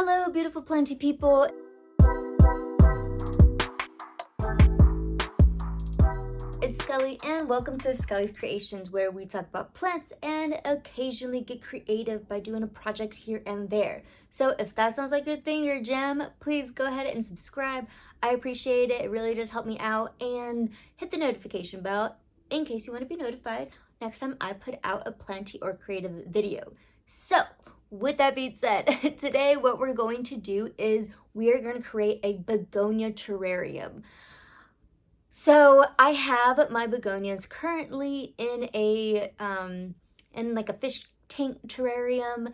Hello, beautiful planty people. It's Skully and welcome to Skully's Creations, where we talk about plants and occasionally get creative by doing a project here and there. So if that sounds like your thing, your jam, please go ahead and subscribe. I appreciate it. It really does help me out. And hit the notification bell in case you want to be notified next time I put out a planty or creative video. So with that being said, today what we're going to do is we are going to create a begonia terrarium. So I have my begonias currently in a in like a fish tank terrarium.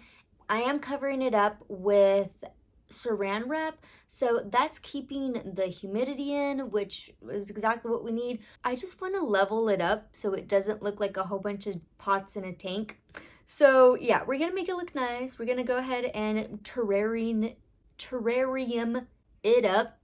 I am covering it up with saran wrap, so that's keeping the humidity in, which is exactly what we need. I just want to level it up so it doesn't look like a whole bunch of pots in a tank. So yeah, we're gonna make it look nice. We're gonna go ahead and terrarium it up.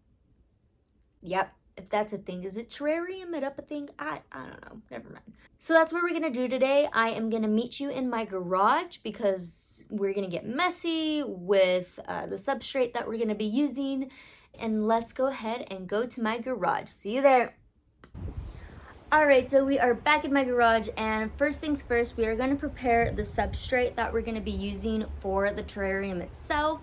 Yep, if that's a thing. Is it terrarium it up a thing? I don't know, never mind. So that's what we're gonna do today. I am gonna meet you in my garage because we're gonna get messy with the substrate that we're gonna be using. And let's go ahead and go to my garage. See you there. Alright, so we are back in my garage, and first things first, we are going to prepare the substrate that we're going to be using for the terrarium itself.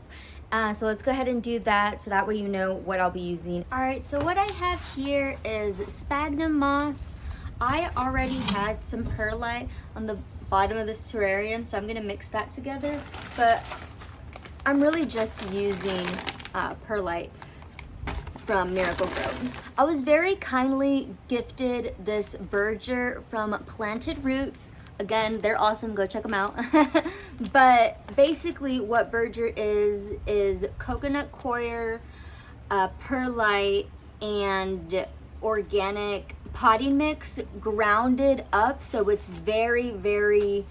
So let's go ahead and do that so that way you know what I'll be using. Alright, so what I have here is sphagnum moss. I already had some perlite on the bottom of this terrarium, so I'm going to mix that together, but I'm really just using perlite from Miracle-Gro. I was very kindly gifted this Berger from Planted Roots. Again, they're awesome, go check them out. But basically what Berger is coconut coir, perlite, and organic potting mix grounded up, so it's very, very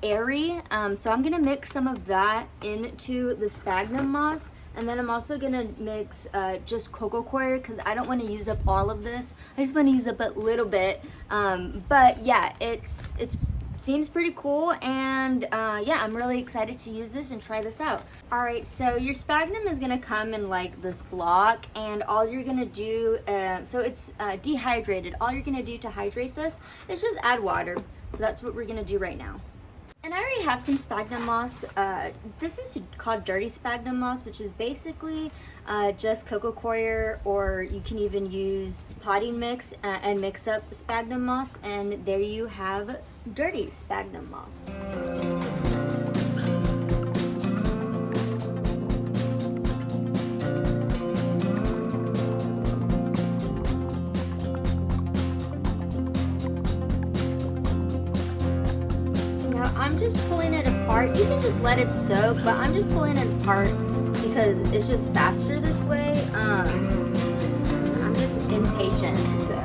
airy. So I'm gonna mix some of that into the sphagnum moss. And then I'm also gonna mix just cocoa coir because I don't want to use up all of this. I just want to use up a little bit. But yeah, it seems pretty cool, and yeah, I'm really excited to use this and try this out. All right, so your sphagnum is gonna come in like this block, and all you're gonna do, so it's dehydrated. All you're gonna do to hydrate this is just add water. So that's what we're gonna do right now. And I already have some sphagnum moss. This is called dirty sphagnum moss, which is basically just cocoa coir, or you can even use potting mix and mix up sphagnum moss, and there you have dirty sphagnum moss. I'm just pulling it apart. You can just let it soak, but I'm just pulling it apart because it's just faster this way. I'm just impatient, so.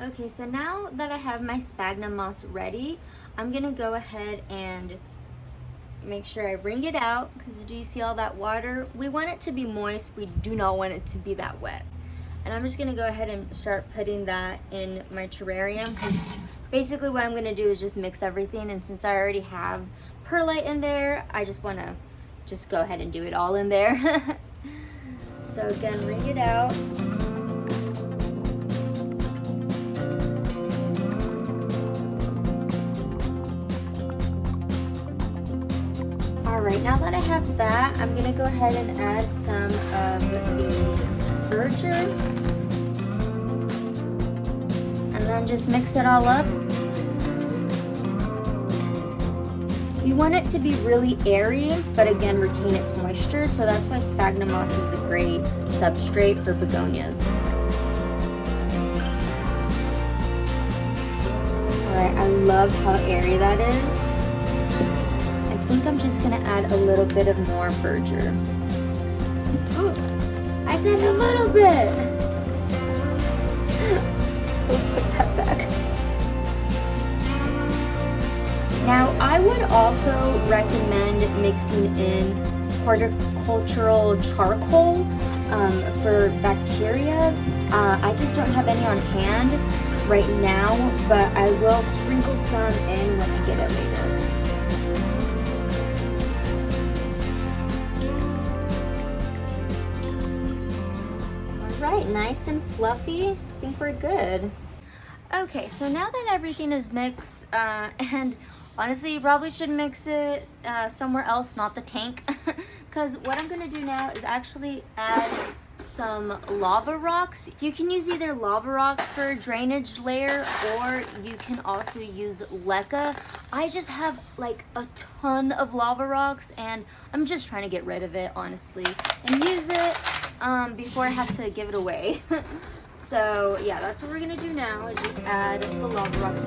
Okay, so now that I have my sphagnum moss ready, I'm gonna go ahead and make sure I wring it out, because do you see all that water? We want it to be moist, we do not want it to be that wet. And I'm just gonna go ahead and start putting that in my terrarium, because basically what I'm gonna do is just mix everything, and since I already have perlite in there, I just wanna just go ahead and do it all in there. So again, wring it out. Alright, now that I have that, I'm going to go ahead and add some of the Berger. And then just mix it all up. You want it to be really airy, but again, retain its moisture, so that's why sphagnum moss is a great substrate for begonias. Alright, I love how airy that is. I think I'm just gonna add a little bit of more Berger. Ooh, I said a little bit. We'll put that back. Now I would also recommend mixing in agricultural charcoal for bacteria. I just don't have any on hand right now, but I will sprinkle some in when I get it later. Alright, nice and fluffy. I think we're good. Okay, so now that everything is mixed, and honestly, you probably should mix it somewhere else, not the tank, because what I'm gonna do now is actually add some lava rocks. You can use either lava rocks for drainage layer, or you can also use leca. I just have like a ton of lava rocks, and I'm just trying to get rid of it, honestly, and use it before I have to give it away. So yeah, that's what we're gonna do now, is just add the lava rocks.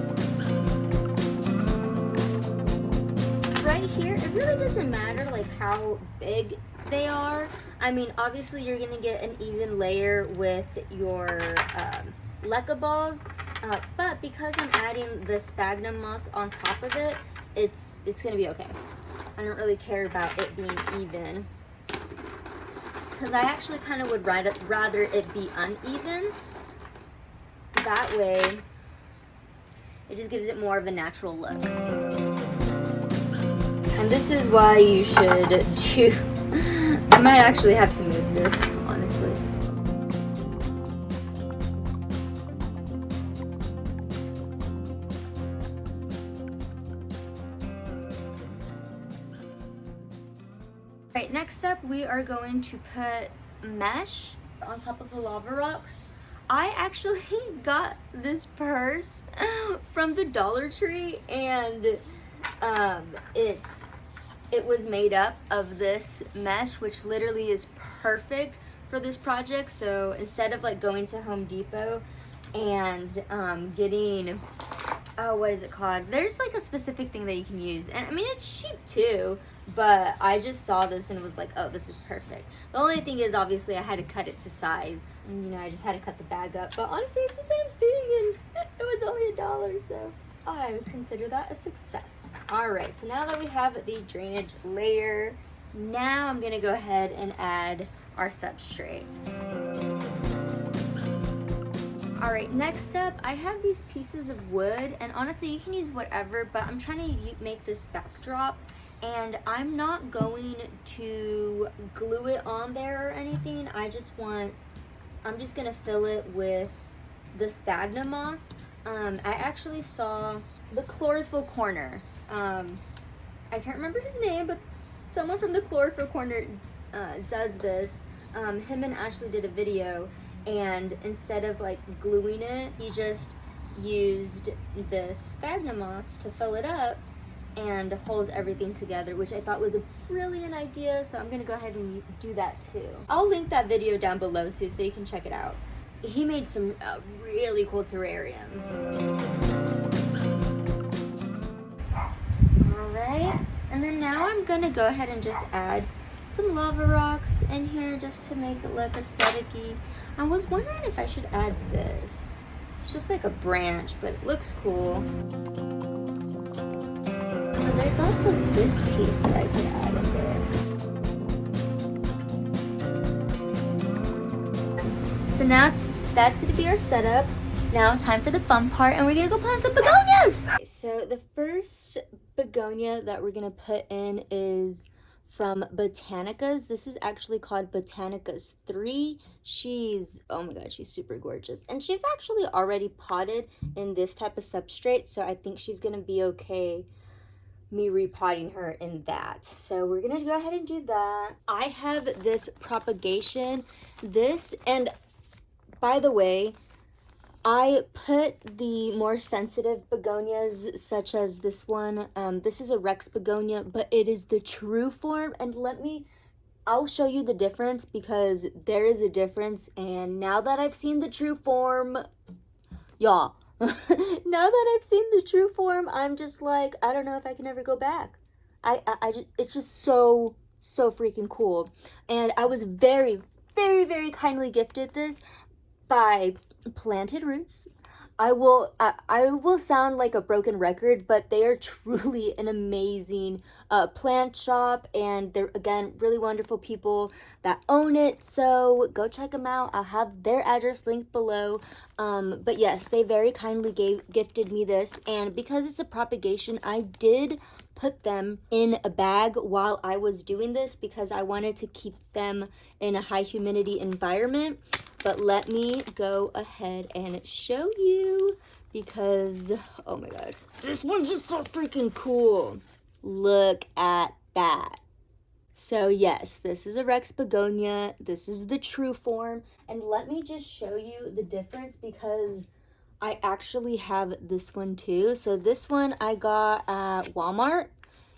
Right here, it really doesn't matter like how big they are. I mean, obviously you're gonna get an even layer with your leca balls, but because I'm adding the sphagnum moss on top of it, it's gonna be okay. I don't really care about it being even, because I actually kind of would rather it be uneven. That way, it just gives it more of a natural look. And this is why you should do... I might actually have to move this, honestly. Alright, next up we are going to put mesh on top of the lava rocks. I actually got this purse from the Dollar Tree, and it was made up of this mesh, which literally is perfect for this project. So instead of like going to Home Depot and getting, oh, what is it called? There's like a specific thing that you can use, and I mean it's cheap too, but I just saw this and was like, oh, this is perfect. The only thing is, obviously I had to cut it to size, and you know, I just had to cut the bag up, but honestly it's the same thing, and it was only $1, so I would consider that a success. All right, so now that we have the drainage layer, now I'm gonna go ahead and add our substrate. All right, next up, I have these pieces of wood, and honestly, you can use whatever, but I'm trying to make this backdrop, and I'm not going to glue it on there or anything. I'm just gonna fill it with the sphagnum moss. I actually saw the Chlorophyll Corner. I can't remember his name, but someone from the Chlorophyll Corner does this. Him and Ashley did a video, and instead of like gluing it, he just used the sphagnum moss to fill it up and hold everything together, which I thought was a brilliant idea, so I'm gonna go ahead and do that too. I'll link that video down below too, so you can check it out. He made some really cool terrarium. Alright, and then now I'm gonna go ahead and just add some lava rocks in here just to make it look aesthetic-y. I was wondering if I should add this. It's just like a branch, but it looks cool. And there's also this piece that I could add in there. So now that's gonna be our setup. Now time for the fun part, and we're gonna go plant some begonias! Okay, so the first begonia that we're gonna put in is from Botanicas. This is actually called Botanicas 3. She's, oh my god, she's super gorgeous. And she's actually already potted in this type of substrate, so I think she's gonna be okay me repotting her in that. So we're gonna go ahead and do that. I have this propagation, and by the way, I put the more sensitive begonias, such as this one. This is a Rex begonia, but it is the true form. And I'll show you the difference, because there is a difference. And now that I've seen the true form, y'all, now that I've seen the true form, I'm just like, I don't know if I can ever go back. It's just so freaking cool. And I was very, very, very kindly gifted this by Planted Roots. I will sound like a broken record, but they are truly an amazing plant shop, and they're, again, really wonderful people that own it. So go check them out. I'll have their address linked below. But yes, they very kindly gifted me this, and because it's a propagation, I did put them in a bag while I was doing this because I wanted to keep them in a high humidity environment. But let me go ahead and show you because, oh my god, this one's just so freaking cool. Look at that. So yes, this is a Rex Begonia. This is the true form. And let me just show you the difference because I actually have this one too. So this one I got at Walmart.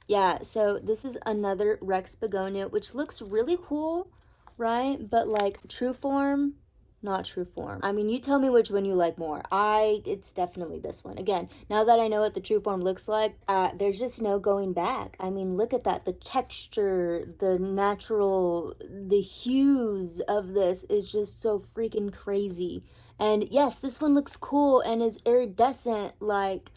Yeah, so this is another Rex Begonia, which looks really cool, right? But like true form, not true form. I mean, you tell me which one you like more. It's definitely this one. Again, now that I know what the true form looks like, there's just no going back. I mean, look at that. The texture, the natural, the hues of this is just so freaking crazy. And yes, this one looks cool and is iridescent, like,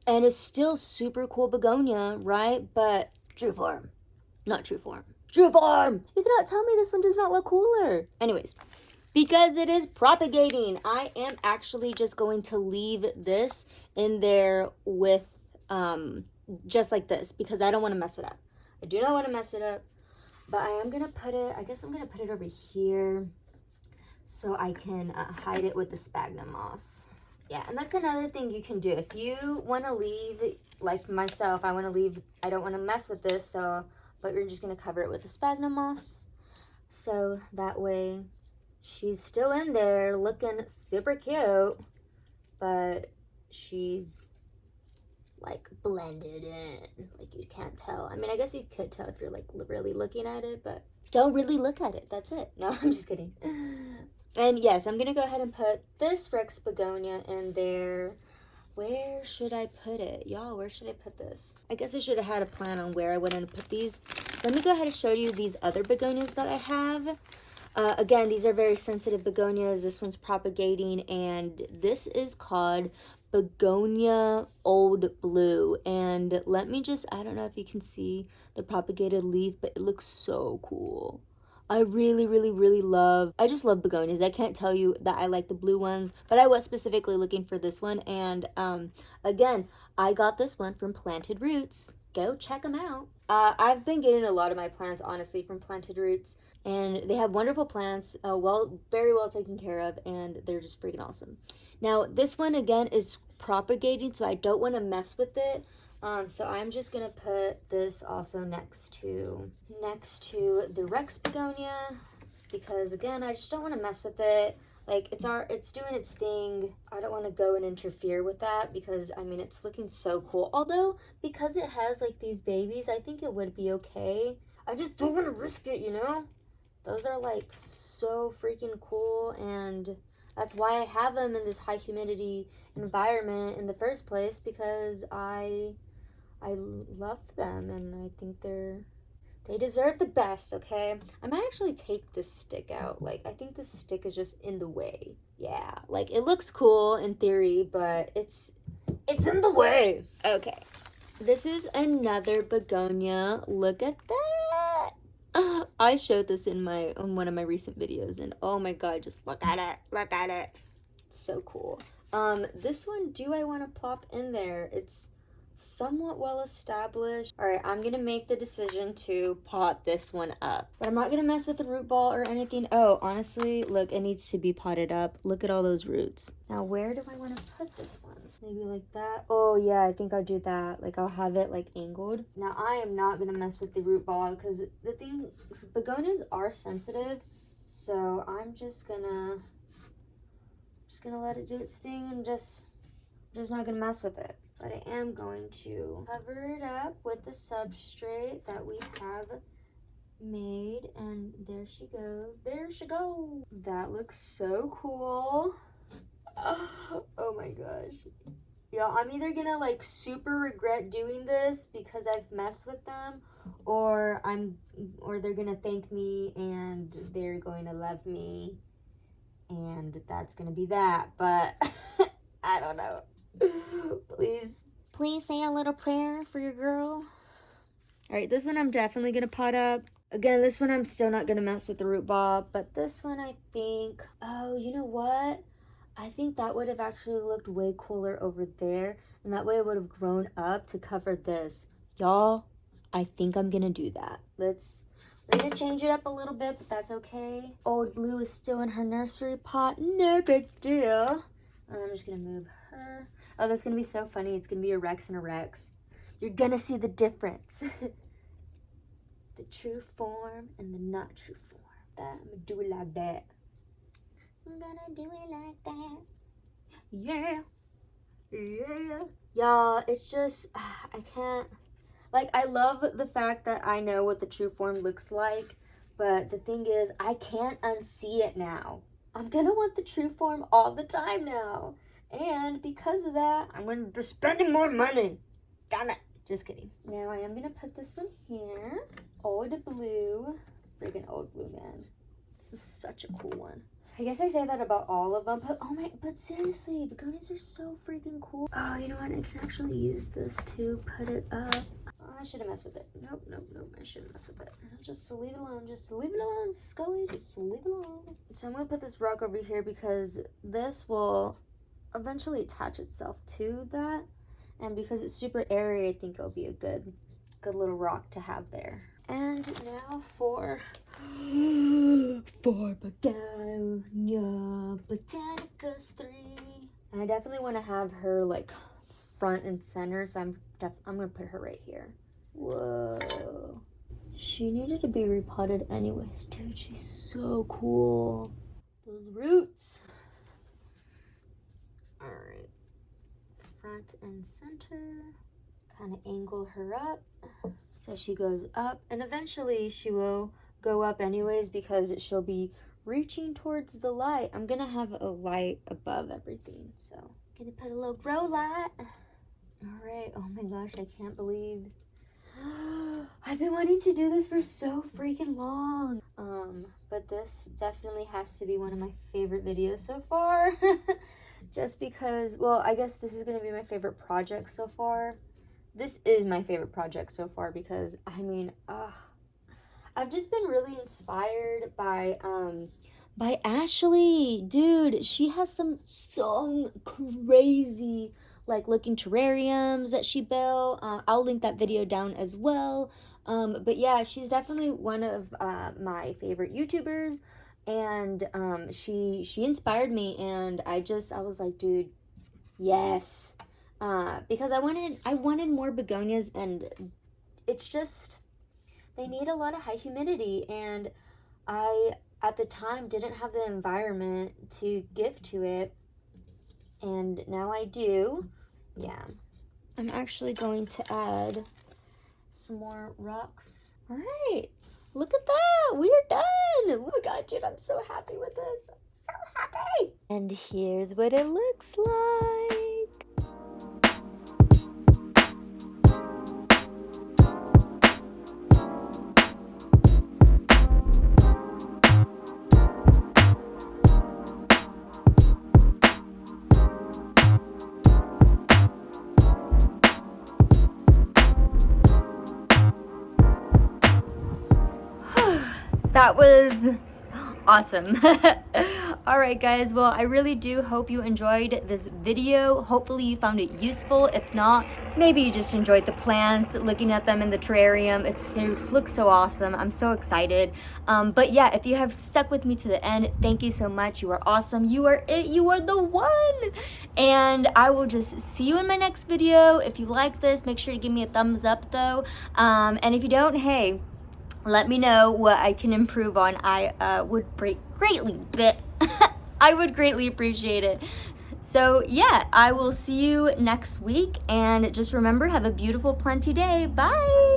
and is still super cool begonia, right? But true form, not true form. True form! You cannot tell me this one does not look cooler. Anyways, because it is propagating, I am actually just going to leave this in there with, just like this, because I don't want to mess it up. I do not want to mess it up, but I am going to put it, I guess I'm going to put it over here so I can hide it with the sphagnum moss. Yeah, and that's another thing you can do. If you want to leave, like myself, I don't want to mess with this, so, but you're just going to cover it with the sphagnum moss. So that way she's still in there looking super cute, but she's like blended in, like you can't tell. I mean, I guess you could tell if you're like really looking at it, but don't really look at it. That's it. No, I'm just kidding. And yes, I'm gonna go ahead and put this Rex Begonia in there. Where should I put it? Y'all, where should I put this? I guess I should have had a plan on where I would put these. Let me go ahead and show you these other begonias that I have. Again, these are very sensitive begonias. This one's propagating, and this is called Begonia Old Blue. And let me just, I don't know if you can see the propagated leaf, but it looks so cool. I really, really, really love, I just love begonias. I can't tell you that I like the blue ones, but I was specifically looking for this one. And again, I got this one from Planted Roots. Go check them out. I've been getting a lot of my plants, honestly, from Planted Roots. And they have wonderful plants, very well taken care of, and they're just freaking awesome. Now, this one, again, is propagating, so I don't want to mess with it. So I'm just going to put this also next to the Rex Begonia, because, again, I just don't want to mess with it. Like, it's doing its thing. I don't want to go and interfere with that because, I mean, it's looking so cool. Although, because it has, like, these babies, I think it would be okay. I just don't want to risk it, you know? Those are like so freaking cool, and that's why I have them in this high humidity environment in the first place, because I love them and I think they deserve the best, okay? I might actually take this stick out. Like, I think this stick is just in the way. Yeah, like it looks cool in theory, but it's in the way. Okay. This is another begonia. Look at that. I showed this in one of my recent videos, and oh my god, just look at it. It's so cool. This one, do I want to plop in there? It's somewhat well established. All right, I'm gonna make the decision to pot this one up, but I'm not gonna mess with the root ball or anything. Oh, honestly, look, it needs to be potted up. Look at all those roots. Now, where do I want to put this one? Maybe like that. Oh yeah, I think I'll do that. Like, I'll have it like angled. Now, I am not gonna mess with the root ball because the thing, begonias are sensitive, so I'm just gonna let it do its thing and just not gonna mess with it. But I am going to cover it up with the substrate that we have made, and there she goes. There she goes. That looks so cool. Oh my gosh. Y'all, I'm either gonna like super regret doing this because I've messed with them, or they're gonna thank me and they're going to love me, and that's gonna be that. But I don't know. Please say a little prayer for your girl. All right, this one I'm definitely gonna pot up. Again, this one I'm still not gonna mess with the root bulb, but this one I think, oh, you know what? I think that would have actually looked way cooler over there, and that way it would have grown up to cover this. Y'all, I think I'm gonna do that. We're gonna change it up a little bit, but that's okay. Old Blue is still in her nursery pot. No big deal. I'm just gonna move her. Oh, that's gonna be so funny. It's gonna be a Rex and a Rex. You're gonna see the difference. The true form and the not true form. I'm gonna do it like that. I'm gonna do it like that. Yeah. Yeah. Y'all, it's just, I can't. Like, I love the fact that I know what the true form looks like, but the thing is, I can't unsee it now. I'm gonna want the true form all the time now. And because of that, I'm gonna be spending more money. Damn it. Just kidding. Now I am gonna put this one here. Old Blue. Freaking Old Blue, man. This is such a cool one. I guess I say that about all of them, but seriously, begonias are so freaking cool. Oh, you know what? I can actually use this to put it up. Oh, I should have messed with it. Nope. I shouldn't mess with it. Just leave it alone. Just leave it alone, Skully. Just leave it alone. So I'm gonna put this rock over here because this will eventually attach itself to that. And because it's super airy, I think it'll be a good little rock to have there. And now for Begonia Botanicus 3. And I definitely want to have her like front and center, so I'm gonna put her right here. Whoa. She needed to be repotted anyways. Dude, she's so cool. Those roots. All right. Front and center. Kind of angle her up so she goes up, and eventually she will go up anyways because she'll be reaching towards the light. I'm gonna have a light above everything, so I'm gonna put a little grow light. All right. Oh my gosh, I can't believe I've been wanting to do this for so freaking long. But this definitely has to be one of my favorite videos so far. Just because, well, I guess this is gonna be my favorite project so far. This is my favorite project so far because, I mean, I've just been really inspired by Ashley. Dude, she has some crazy, like, looking terrariums that she built. I'll link that video down as well. But yeah, she's definitely one of my favorite YouTubers, and she inspired me, and I was like, dude, yes. Because I wanted more begonias, and it's just, they need a lot of high humidity, and I, at the time, didn't have the environment to give to it, and now I do. Yeah. I'm actually going to add some more rocks. All right. Look at that. We are done. Oh my God, dude, I'm so happy with this. I'm so happy. And here's what it looks like. That was awesome. All right, guys. Well, I really do hope you enjoyed this video. Hopefully you found it useful. If not, maybe you just enjoyed the plants, looking at them in the terrarium. They look so awesome. I'm so excited. But yeah, if you have stuck with me to the end, thank you so much. You are awesome. You are it. You are the one. And I will just see you in my next video. If you like this, make sure to give me a thumbs up though. And if you don't, hey, let me know what I can improve on. I would I would greatly appreciate it. So yeah, I will see you next week, and just remember, have a beautiful planty day. Bye.